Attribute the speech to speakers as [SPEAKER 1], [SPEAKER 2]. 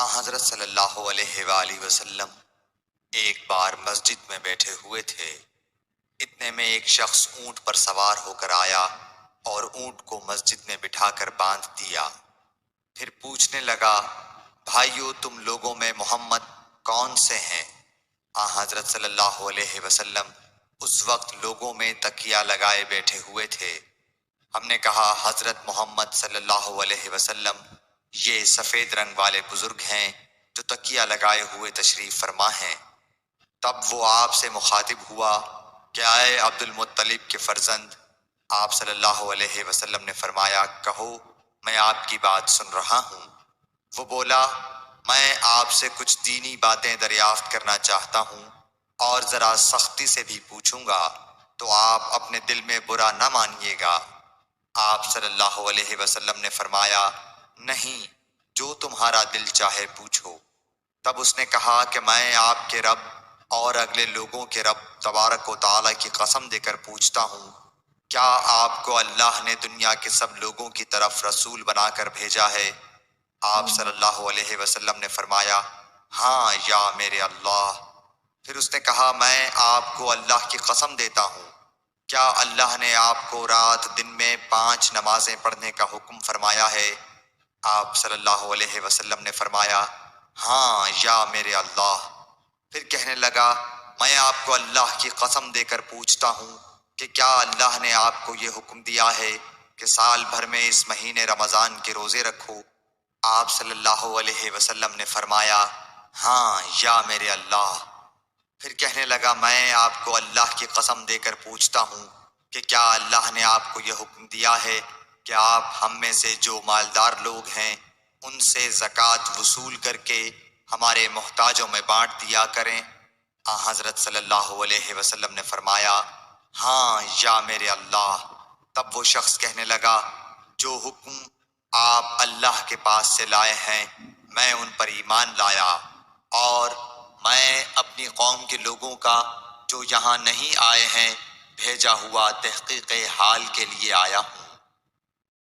[SPEAKER 1] حضرت صلی اللہ علیہ وآلہ وسلم ایک بار مسجد میں بیٹھے ہوئے تھے۔ اتنے میں ایک شخص اونٹ پر سوار ہو کر آیا اور اونٹ کو مسجد میں بٹھا کر باندھ دیا۔ پھر پوچھنے لگا، بھائیو تم لوگوں میں محمد کون سے ہیں؟ حضرت صلی اللہ علیہ وسلم اس وقت لوگوں میں تکیہ لگائے بیٹھے ہوئے تھے۔ ہم نے کہا، حضرت محمد صلی اللہ علیہ وسلم یہ سفید رنگ والے بزرگ ہیں جو تکیہ لگائے ہوئے تشریف فرما ہیں۔ تب وہ آپ سے مخاطب ہوا کہ اے عبد المطلب کے فرزند، آپ صلی اللہ علیہ وسلم نے فرمایا، کہو میں آپ کی بات سن رہا ہوں۔ وہ بولا، میں آپ سے کچھ دینی باتیں دریافت کرنا چاہتا ہوں اور ذرا سختی سے بھی پوچھوں گا تو آپ اپنے دل میں برا نہ مانیے گا۔ آپ صلی اللہ علیہ وسلم نے فرمایا، نہیں، جو تمہارا دل چاہے پوچھو۔ تب اس نے کہا کہ میں آپ کے رب اور اگلے لوگوں کے رب تبارک و تعالیٰ کی قسم دے کر پوچھتا ہوں، کیا آپ کو اللہ نے دنیا کے سب لوگوں کی طرف رسول بنا کر بھیجا ہے؟ آپ صلی اللہ علیہ وسلم نے فرمایا، ہاں یا میرے اللہ۔ پھر اس نے کہا، میں آپ کو اللہ کی قسم دیتا ہوں، کیا اللہ نے آپ کو رات دن میں 5 نمازیں پڑھنے کا حکم فرمایا ہے؟ آپ صلی اللہ علیہ وسلم نے فرمایا، ہاں یا میرے اللہ۔ پھر کہنے لگا، میں آپ کو اللہ کی قسم دے کر پوچھتا ہوں کہ کیا اللہ نے آپ کو یہ حکم دیا ہے کہ سال بھر میں اس مہینے رمضان کے روزے رکھو؟ آپ صلی اللہ علیہ وسلم نے فرمایا، ہاں یا میرے اللہ۔ پھر کہنے لگا، میں آپ کو اللہ کی قسم دے کر پوچھتا ہوں کہ کیا اللہ نے آپ کو یہ حکم دیا ہے کہ آپ ہم میں سے جو مالدار لوگ ہیں ان سے زکوٰۃ وصول کر کے ہمارے محتاجوں میں بانٹ دیا کریں؟ حضرت صلی اللہ علیہ وسلم نے فرمایا، ہاں یا میرے اللہ۔ تب وہ شخص کہنے لگا، جو حکم آپ اللہ کے پاس سے لائے ہیں میں ان پر ایمان لایا، اور میں اپنی قوم کے لوگوں کا جو یہاں نہیں آئے ہیں بھیجا ہوا تحقیق حال کے لیے آیا ہوں۔